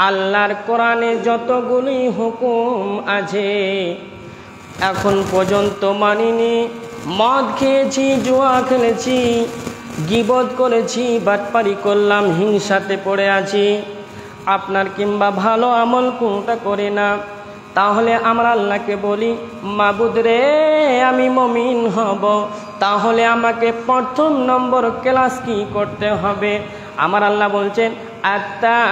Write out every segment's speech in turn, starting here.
আল্লাহর কোরআনে যতগুলি হুকুম আছে এখন পর্যন্ত মানিনি। মদ খেয়েছি, জুয়া খেলেছি, গীবত করেছি, বাটপারি করলাম, হিংসাতে পড়ে আছি, আপনার কিংবা ভালো আমল কোনটা করি না। তাহলে আমরা আল্লাহকে বলি, মাবুদ রে আমি মুমিন হব, তাহলে আমাকে প্রথম নম্বর ক্লাস কি করতে হবে? আমার আল্লাহ বলছেন আত্তাইবুন,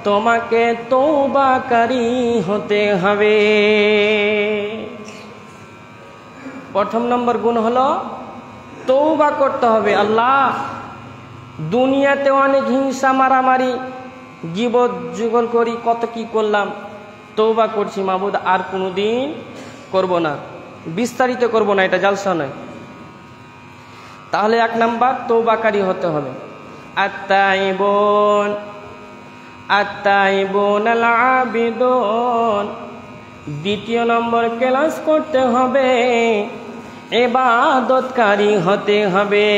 তোমাকে তওবাকারী হতে হবে। প্রথম নম্বর গুণ হলো তওবা করতে হবে। আল্লাহ দুনিয়াতে অনেক হিংসা, মারামারি, গীবত যুগল করি, কত কি করলাম, তওবা করছি মাবুদ, আর কোনোদিন করব না, বিস্তারিত করব না, এটা জালসা নয়। তাহলে এক নাম্বার তওবাকারী হতে হবে। আত্তাইবুন আত্তাইবুন আল আবিদুন, দ্বিতীয় নম্বর ক্লাস করতে হবে ইবাদতকারী হতে হবে।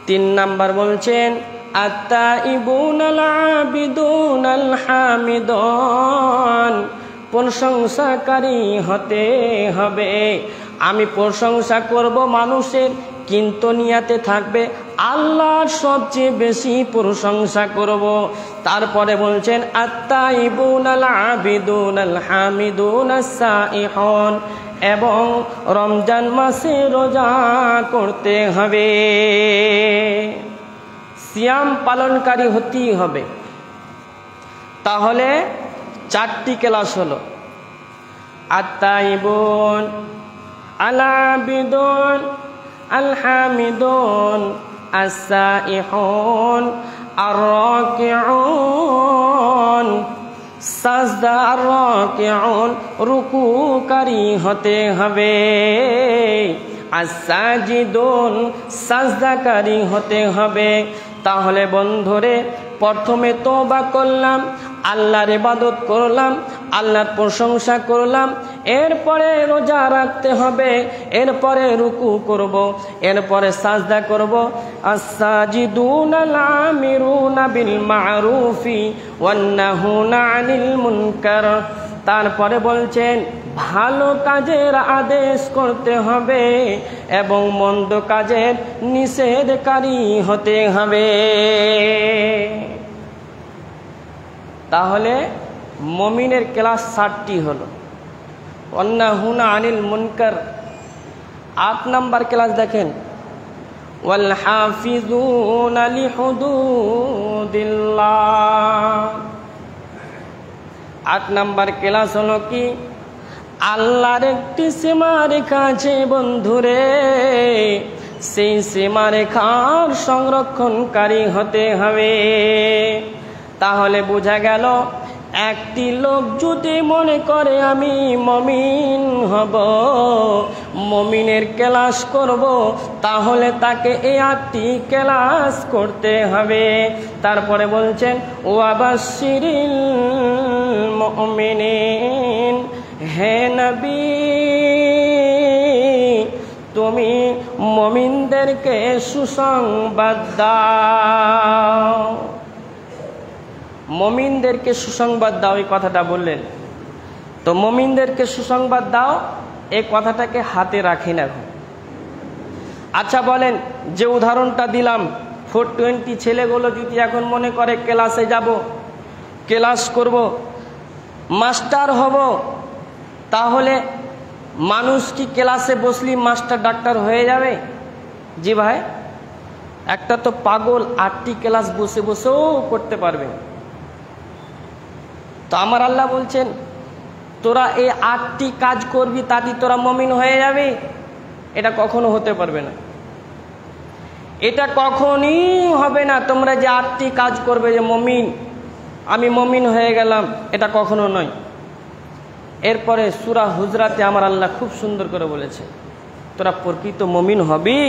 তিন নাম্বার বলছেন আত্তাইবুন আল আবিদুন আল হামিদুন, প্রশংসাকারী হতে হবে। আমি প্রশংসা করব মানুষের, কিন্তু নিয়াতে থাকবে আল্লাহর সবচেয়ে বেশি প্রশংসা করব। তারপরে বলছেন আত্তাইবুন আল আবিদুন আল হামিদুন আস-সাইহুন, এবং রমজান মাসে রোজা করতে হবে, সিয়াম পালনকারী হতেই হবে। তাহলে চারটি ক্লাস হলো আত্তাইবুন আল আবিদুন আল হামিদুন আস-সাইহুন আর রাকিউন, সাজদা আর রাকিউন, রুকুকারী হতে হবে। as-sajidun, সাজদাকারী হতে হবে। তাহলে বন্ধুরে প্রথমে তওবা করলাম, আল্লাহর ইবাদত করলাম, আল্লাহর প্রশংসা করলাম, এরপরে রোজা রাখতে হবে, এরপরে রুকু করব, এরপরে সাজদা করব। as-sajiduna al-amiruna bil ma'rufi wan-nahuna 'anil munkar, তারপরে বলছেন ভালো কাজের আদেশ করতে হবে এবং মন্দ কাজের নিষেধকারী হতে হবে। তাহলে মুমিনের ক্লাস 7টি হলো। ওয়ান্নাহুনা আনিল মুনকার 8 নাম্বার ক্লাস দেখেন, ওয়াল হাফিজুনা লিহুদুদিল্লাহ। 8 নাম্বার ক্লাস হলো কি? আল্লাহর একটি সীমারেখা আছে বন্ধুরে, সেই সীমারেখার সংরক্ষণকারী হতে হবে। তাহলে বোঝা গেল একটি লোক যদি মনে করে আমি মুমিন হব, মুমিনের ক্লাস করব, তাহলে তাকে এই 8টি ক্লাস করতে হবে। তারপরে বলছেন ওয়াবাশশিরিল মুমিনিন, হে নবী তুমি মুমিনদেরকে সুসংবাদ দাও, মুমিনদেরকে সুসংবাদ দাও, এই কথাটা বললেন। তো মুমিনদেরকে সুসংবাদ দাও, এই কথাটাকে হাতে রাখি না। আচ্ছা বলেন, যে উদাহরণটা দিলাম 420 ছেলেগুলো যদি এখন মনে করে ক্লাসে যাব, ক্লাস করব, মাস্টার হব, তাহলে মানুষ কি ক্লাসে বসলি মাস্টার ডাক্তার হয়ে যাবে? জি ভাই, একটা তো পাগল 8টি ক্লাস বসে বসেও করতে পারবে। তো আমার আল্লাহ বলছেন তোরা এই 8টি কাজ করবি তাতে তোরা মুমিন হয়ে যাবে? এটা কখনো হতে পারবে না, এটা কখনই হবে না। তোমরা যে 8টি কাজ করবে যে মুমিন, আমি মুমিন হয়ে গেলাম, এটা কখনো নয়। এরপরে সূরা হুজরাতে আমার আল্লাহ খুব সুন্দর করে বলেছে তোরা প্রকৃত মুমিন হবি,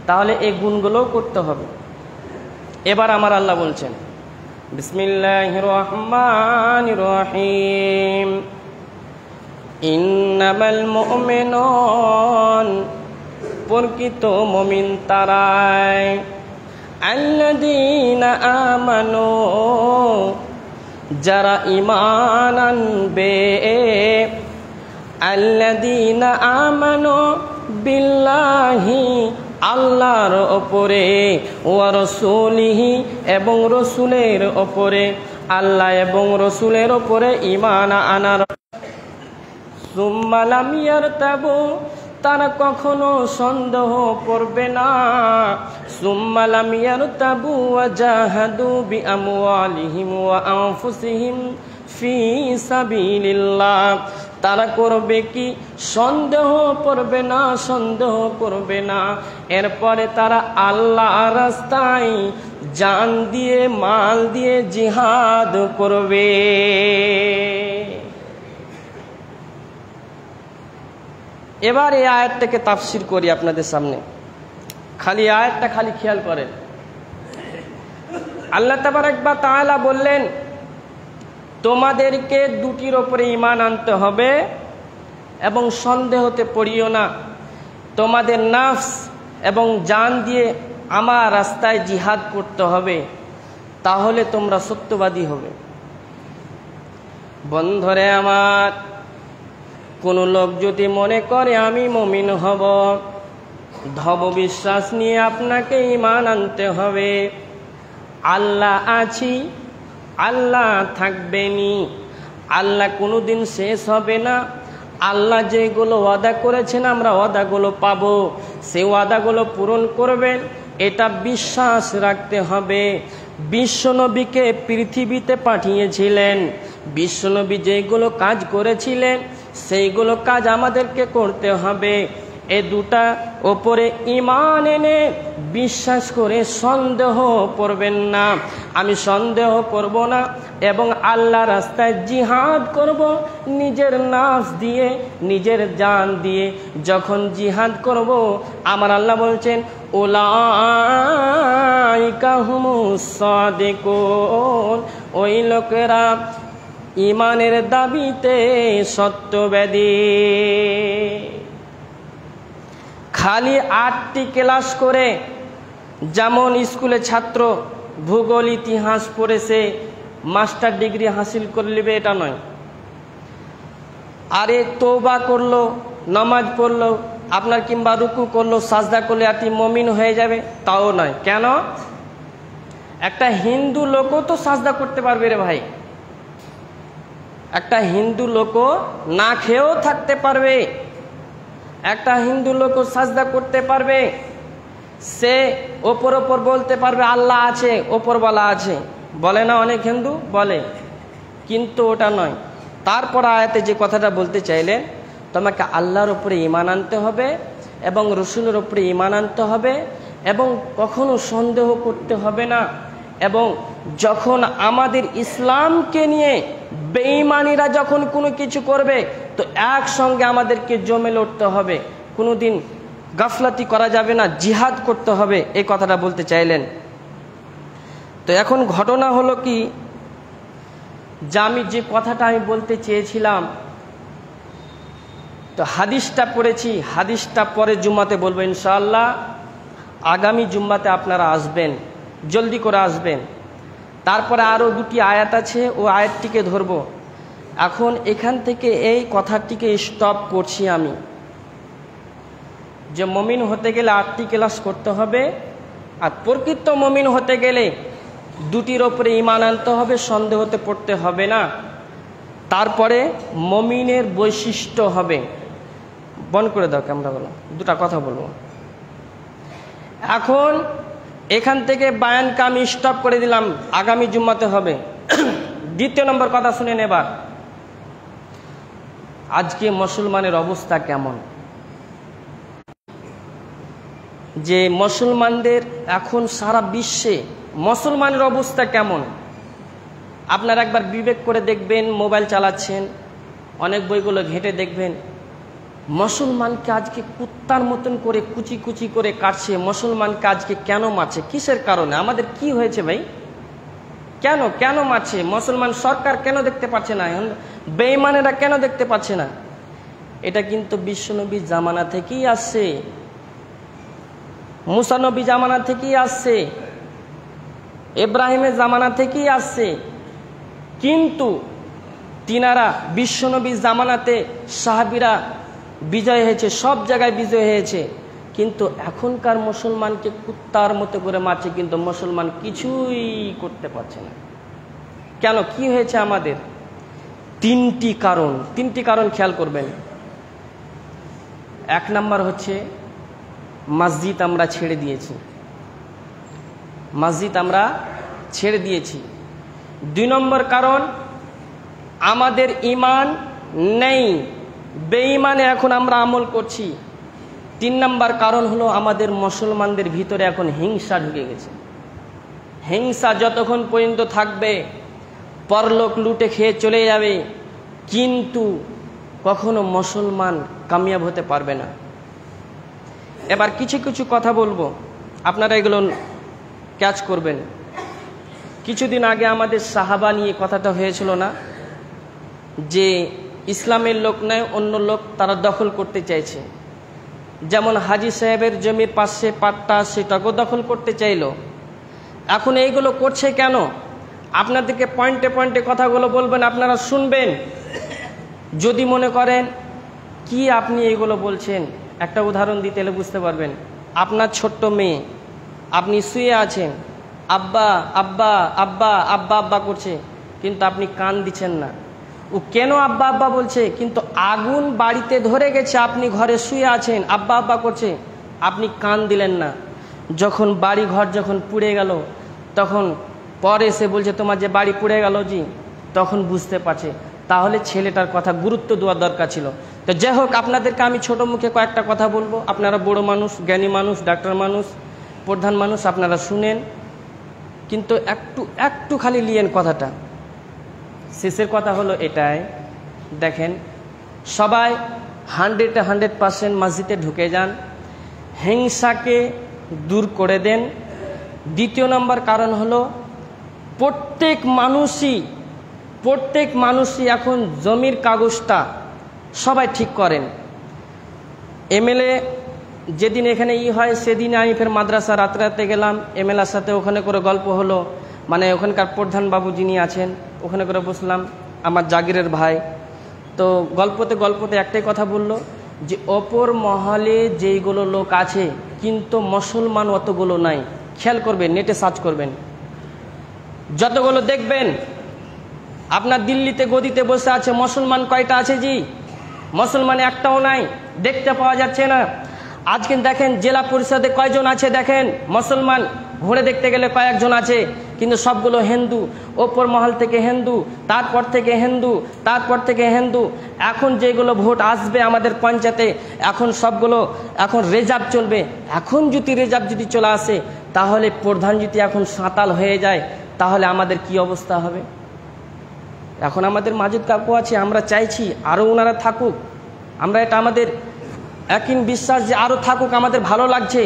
তাহলে এই গুণগুলোও করতে হবে। এবার আমার আল্লাহ বলছেন বিসমিল্লাহির রহমানির রহিম, ইন্নামাল মুমিনুন, প্রকৃত মুমিন তারাই, আল্লাযীনা আমানু, যারা ঈমান আনবে, আল্লাযীনা আমানু বিল্লাহি, আল্লাহর ওপরে, ওয়া রাসূলিহি, এবং রসুলের ওপরে, আল্লাহ এবং রসুলের ওপরে ঈমান আনার। সুম্মা লাম ইয়ারতাবু, তারা কখনো সন্দেহ করবে না। সুম্মা লাম ইয়ারতাবু ওয়া জাহাদু বিআমওয়ালিহিম ওয়া আনফুসিহিম ফি সাবিলিল্লাহ, তারা করবে কি? সন্দেহ করবে না, সন্দেহ করবে না। এরপরে তারা আল্লাহর রাস্তায় জান দিয়ে, মাল দিয়ে জিহাদ করবে। এবার এই আয়াতটাকে তাফসির করি আপনাদের সামনে। খালি আয়াতটা খালি খেয়াল করেন। আল্লাহ তাবারক ওয়া তাআলা বললেন, তোমাদেরকে দুটির ওপরে ঈমান আনতে হবে এবং সন্দেহতে পড়িও না। তোমাদের নাফস এবং জান দিয়ে আমার রাস্তায় জিহাদ করতে হবে, তাহলে তোমরা সত্যবাদী হবে। বন্ধুরে আমার, কোন লোক যদি মনে করে আমি মুমিন হব, ধব বিশ্বাস নিয়ে আপনাকে ঈমান আনতে হবে। আল্লাহ আছি, আল্লাহ থাকবেনি, আল্লাহ কোনোদিন শেষ হবে না। আল্লাহ যেগুলো ওয়াদা করেছেন আমরা ওয়াদাগুলো পাবো, সেই ওয়াদাগুলো পূরণ করবেন, এটা বিশ্বাস রাখতে হবে। বিশ্বনবীকে পৃথিবীতে পাঠিয়েছিলেন, বিশ্বনবী যেগুলো কাজ করেছিলেন সেইগুলো কাজ আমাদেরকে করতে হবে। এই দুটা ওপরে ঈমান এনে বিশ্বাস করে সন্দেহ করবেন না। আমি সন্দেহ করব না এবং আল্লাহ রাস্তায় জিহাদ করব নিজের নাফস দিয়ে, নিজের জান দিয়ে। যখন জিহাদ করব, আমার আল্লাহ বলছেন উলাইকা হুমুস সাদিকুন, ওই লোকেরা ঈমানের দাবিতে সত্যবাদী। খালি 8টি ক্লাস করে, যেমন স্কুলে ছাত্র ভূগোল ইতিহাস পড়েছে মাস্টার ডিগ্রি হাসিল করে নেবে, এটা নয়। আরে তওবা করলো, নামাজ পড়লো আপনার, কিংবা রুকু করলো, সাজদা করলে আপনি মুমিন হয়ে যাবে, তাও নয়। কেন? একটা হিন্দু লোকও তো সাজদা করতে পারবে রে ভাই। একটা হিন্দু লোকও না খেয়েও থাকতে পারবে, একটা হিন্দু লোকও সাজদা করতে পারবে। সে ওপর ওপর বলতে পারবে আল্লাহ আছে, ওপরওয়ালা আছে, বলে না অনেক হিন্দু বলে, কিন্তু ওটা নয়। তারপর আয়াতে যে কথাটা বলতে চাইলেন, তোমাকে আল্লাহর উপরে ঈমান আনতে হবে এবং রসুলের উপরে ঈমান আনতে হবে এবং কখনো সন্দেহ করতে হবে না। এবং যখন আমাদের ইসলামকে নিয়ে বেঈমানিরা যখন কোনো কিছু করবে, তো একসঙ্গে আমাদেরকে জমে লড়তে হবে, কোনোদিন গাফলাতি করা যাবে না, জিহাদ করতে হবে, এই কথাটা বলতে চাইলেন। তো এখন ঘটনা হলো কি, যে কথাটা আমি বলতে চেয়েছিলাম, তো হাদিসটা পড়েছি, হাদিসটা পরে জুম্মাতে বলবো ইনশাআল্লাহ। আগামী জুম্মাতে আপনারা আসবেন, জলদি করে আসবেন। তারপরে আরও 2টি আয়াত আছে, ও আয়াতটিকে ধরবো। এখন এখান থেকে এই কথাটিকে স্টপ করছি আমি, যে মুমিন হতে গেলে 8টি ক্লাস করতে হবে, আর প্রকৃত মুমিন হতে গেলে 2টির ওপরে ঈমান আনতে হবে, সন্দেহতে পড়তে হবে না। তারপরে মুমিনের বৈশিষ্ট্য হবে। বন্ধ করে দাও ক্যামেরাগুলো, 2টা কথা বলবো। এখন এখান থেকে বায়ানকে আমি স্টপ করে দিলাম, আগামী জুম্মাতে হবে। 2য় নম্বর কথা শুনে নেবার, আজকে মুসলমানের অবস্থা কেমন, যে মুসলমানদের এখন সারা বিশ্বে মুসলমানের অবস্থা কেমন। আপনারা একবার বিবেক করে দেখবেন, মোবাইল চালাচ্ছেন, অনেক বইগুলো ঘেঁটে দেখবেন, মুসলমানকে আজকে কুত্তার মতন করে কুচি কুচি করে কাটছে। মুসলমানকে আজকে কেন মারছে, কিসের কারণে, আমাদের কি হয়েছে ভাই, কেন কেন মারছে? মুসলমান সরকার কেন দেখতে পাচ্ছে না, বেঈমানেরা কেন দেখতে পাচ্ছে না? এটা কিন্তু বিশ্বনবী জামানা থেকেই আসছে, মুসা নবী জামানা থেকেই আসছে। ইব্রাহিমের জামানা থেকেই আসছে, কিন্তু তিনারা বিশ্বনবীর জামানাতে সাহাবীরা বিজয় হয়েছে, সব জায়গায় বিজয় হয়েছে, কিন্তু এখনকার মুসলমানকে কুত্তার মতো করে মারছে, কিন্তু মুসলমান কিছুই করতে পারছে না। কেন, কি হয়েছে আমাদের? তিনটি কারণ খেয়াল করবেন। এক নাম্বার হচ্ছে মসজিদ আমরা ছেড়ে দিয়েছি। 2 নম্বর কারণ আমাদের ঈমান নেই, বেঈমানে এখন আমরা আমল করছি। 3 নম্বর কারণ হলো আমাদের মুসলমানদের ভিতরে এখন হিংসা ঢুকে গেছে। হিংসা যতক্ষণ পর্যন্ত থাকবে, পরলোক লুটে খেয়ে চলে যাবে, কিন্তু কখনো মুসলমান কামিয়াব হতে পারবে না। এবার কিছু কিছু কথা বলবো, আপনারা এগুলো ক্যাচ করবেন। কিছুদিন আগে আমাদের সাহাবা নিয়ে কথাটা হয়েছিল না, যে ইসলামের লোক নয় অন্য লোক তারা দখল করতে চাইছে। যেমন হাজী সাহেবের জমির পাশে পাট্টা, সেটাকেও দখল করতে চাইলো। এখন এইগুলো করছে কেন? আপনাদেরকে পয়েন্টে পয়েন্টে কথাগুলো বলবেন, আপনারা শুনবেন। যদি মনে করেন কি আপনি এইগুলো বলছেন, একটা উদাহরণ দিতে হলে বুঝতে পারবেন। আপনার ছোট্ট মেয়ে, আপনি শুয়ে আছেন, আব্বা আব্বা আব্বা আব্বা আব্বা করছে, কিন্তু আপনি কান দিচ্ছেন না। ও কেন আব্বা আব্বা বলছে? কিন্তু আগুন বাড়িতে ধরে গেছে, আপনি ঘরে শুয়ে আছেন, আব্বা আব্বা করছে, আপনি কান দিলেন না। যখন বাড়ি ঘর যখন পুড়ে গেল, তখন পরে এসে বলছে তোমার যে বাড়ি পুড়ে গেল জি, তখন বুঝতে পারছে। তাহলে ছেলেটার কথা গুরুত্ব দেওয়ার দরকার ছিল। তো যাই হোক, আপনাদেরকে আমি ছোট মুখে কয়েকটা কথা বলবো। আপনারা বড় মানুষ, জ্ঞানী মানুষ, ডাক্তার মানুষ, প্রধান মানুষ, আপনারা শুনেন, কিন্তু একটু খালি লিয়েন কথাটা। শেষের কথা হলো এটাই, দেখেন সবাই 100% মসজিদে ঢুকে যান, হিংসাকে দূর করে দেন। 2 নম্বর কারণ হলো প্রত্যেক মানুষই এখন জমির কাগজটা সবাই ঠিক করেন। এমএলএ যেদিন এখানে হয়, সেদিন আমি ফের মাদ্রাসা রাতে গেলাম, এমএলএর সাথে ওখানে করে গল্প হলো, মানে ওখানকার প্রধান বাবু যিনি আছেন ওখানে করে বসলাম, আমার জাগিরের ভাই। তো গল্পতে একটাই কথা বলল, যে অপর মহলে যেইগুলো লোক আছে, কিন্তু মুসলমান অতগুলো নাই। খেয়াল করবেন, নেটে সার্চ করবেন, যতগুলো দেখবেন। আপনার দিল্লিতে গদিতে বসে আছে, মুসলমান কয়টা আছে জি? মুসলমান একটাও নাই, দেখতে পাওয়া যাচ্ছে না। আজকে দেখেন জেলা পরিষদে কয়জন আছে দেখেন মুসলমান, ঘুরে দেখতে গেলে কয়েকজন আছে, কিন্তু সবগুলো হিন্দু। ওপর মহল থেকে হিন্দু, তারপর থেকে হিন্দু, তারপর থেকে হিন্দু। এখন যেগুলো ভোট আসবে আমাদের পঞ্চায়েতে, এখন সবগুলো এখন রিজার্ভ চলবে। এখন যদি রিজার্ভ যদি চলে আসে, তাহলে প্রধান যদি এখন সাঁতাল হয়ে যায়, তাহলে আমাদের কি অবস্থা হবে? এখন আমাদের মাজিদ কাকু আছে, আমরা চাইছি আরও ওনারা থাকুক। আমরা এটা আমাদের একই বিশ্বাস যে আরও থাকুক, আমাদের ভালো লাগছে।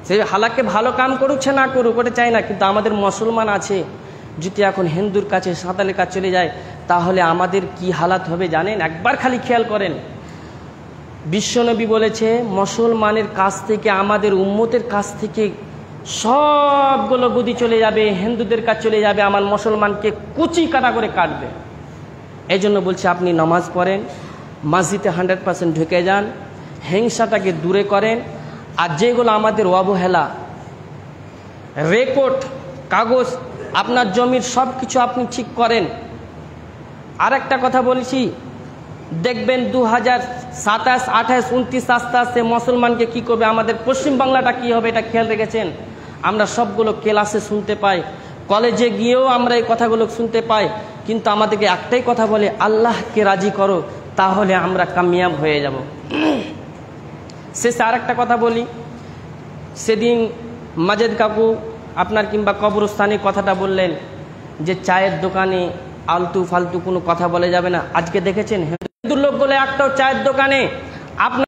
সে হালাকে ভালো কাম করুক না করুক ওটা চাই না, কিন্তু আমাদের মুসলমান আছে, যদি এখন হিন্দুর কাছে সাঁতালের কাছে চলে যায়, তাহলে আমাদের কি হালাত হবে জানেন? একবার খালি খেয়াল করেন। বিশ্বনবী বলেছে মুসলমানের কাছ থেকে, আমাদের উম্মতের কাছ থেকে সবগুলো গদি চলে যাবে, হিন্দুদের কাছে চলে যাবে, আমার মুসলমানকে কুচি কাটা করে কাটবে। এই জন্য বলছে আপনি নামাজ পড়েন, মসজিদে 100% ঢুকে যান, হিংসাটাকে দূরে করেন। আর যেগুলো আমাদের অবহেলা, রেকর্ড কাগজ, আপনার জমির সব কিছু আপনি ঠিক করেন। আর একটা কথা বলছি, দেখবেন 2027, 28, 29 আস্তে আস্তে মুসলমানকে কি করবে, আমাদের পশ্চিমবাংলাটা কি হবে এটা খেয়াল রেখেছেন? আমরা সবগুলো ক্লাসে শুনতে পাই, কলেজে গিয়েও আমরা এই কথাগুলো শুনতে পাই, কিন্তু আমাদেরকে একটাই কথা বলে, আল্লাহকে রাজি করো, তাহলে আমরা কামিয়াব হয়ে যাব। শেষে আর একটা কথা বলি, সেদিন মাজেদ কাকু আপনার কিংবা কবরস্থানে কথাটা বললেন যে চায়ের দোকানে আলতু ফালতু কোনো কথা বলে যাবে না। আজকে দেখেছেন হিন্দু লোকগুলো একটাও চায়ের দোকানে আপনার